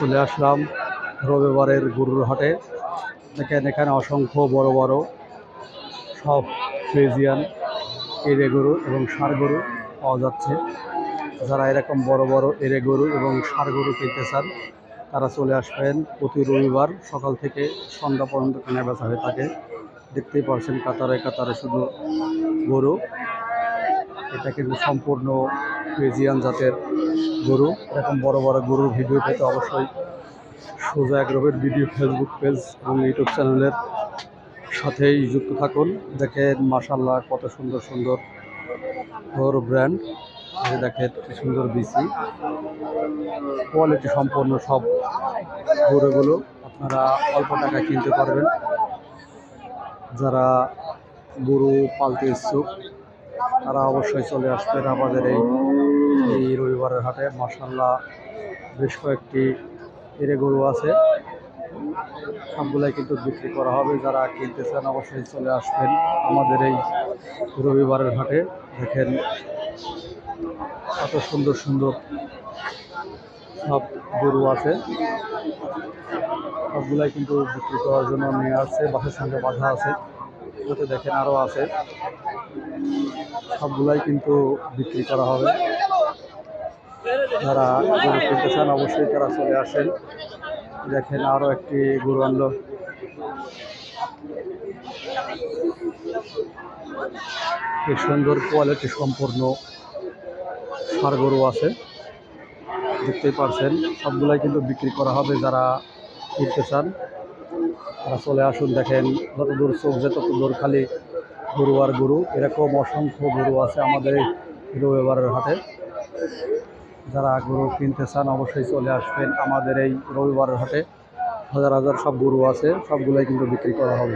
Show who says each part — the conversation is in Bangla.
Speaker 1: চলে আসলাম রবিবারের গরুর হাটে। দেখেন এখানে অসংখ্য বড় বড় সব ফ্রিজিয়ান এরে গরু এবং ষাঁড় গরু পাওয়া যাচ্ছে। যারা এরকম বড় বড় এরে গরু এবং ষাঁড় গরু কিনতে চান তারা চলে আসবেন প্রতি রবিবার সকাল থেকে সন্ধ্যা পর্যন্ত কেনা বেচা হয়ে থাকে। দেখতেই পাচ্ছেন কাতারে কাতারে শুধু গরু। এটা কিন্তু সম্পূর্ণ ফ্রিজিয়ান জাতের গরু। এরকম বড় বড় গরুর ভিডিও পেতে অবশ্যই সোজা এগ্রোভেট ভিডিও ফেসবুক পেজ এবং ইউটিউব চ্যানেলের সাথেই যুক্ত থাকুন। দেখেন মাশাআল্লাহ কত সুন্দর সুন্দর গরু ব্র্যান্ড। দেখেন কি সুন্দর বিসি কোয়ালিটি সম্পন্ন সব গরুগুলো আপনারা অল্প টাকায় কিনতে পারবেন। যারা গরু পালতে ইচ্ছুক তারা অবশ্যই চলে আসবেন আমাদের এই রবিবারের হাটে। মাশাআল্লাহ বেশ কয়েকটি এরে গরু আছে, সবগুলাই কিন্তু বিক্রি করা হবে। যারা কিনতে চান অবশ্যই চলে আসবেন আমাদের এই রবিবারের হাটে। দেখেন কত সুন্দর সুন্দর সব গরু আছে, সবগুলাই কিন্তু বিক্রি করার জন্য নিয়ে আসছে, বাসের সঙ্গে বাঁধা আছে। যাতে দেখেন আরও আছে, সবগুলাই কিন্তু বিক্রি করা হবে। যারা গরু কিনতে চান অবশ্যই তারা চলে আসেন। দেখেন আরও একটি গরু আনলো। কি সুন্দর কোয়ালিটি সম্পূর্ণ ষাঁড় গরু আছে, দেখতেই পারছেন। সবগুলাই কিন্তু বিক্রি করা হবে। যারা কিনতে চান তারা চলে আসুন। দেখেন যত দূর চোখ যায় তত দূর খালি গরু আর গরু। এরকম অসংখ্য গরু আছে আমাদের এই রবিবারের হাটে। যারা গরু কিনতে চান অবশ্যই চলে আসবেন আমাদের এই রবিবারের হাটে। হাজার হাজার সব গরু আছে, সবগুলাই কিন্তু বিক্রি করা হবে।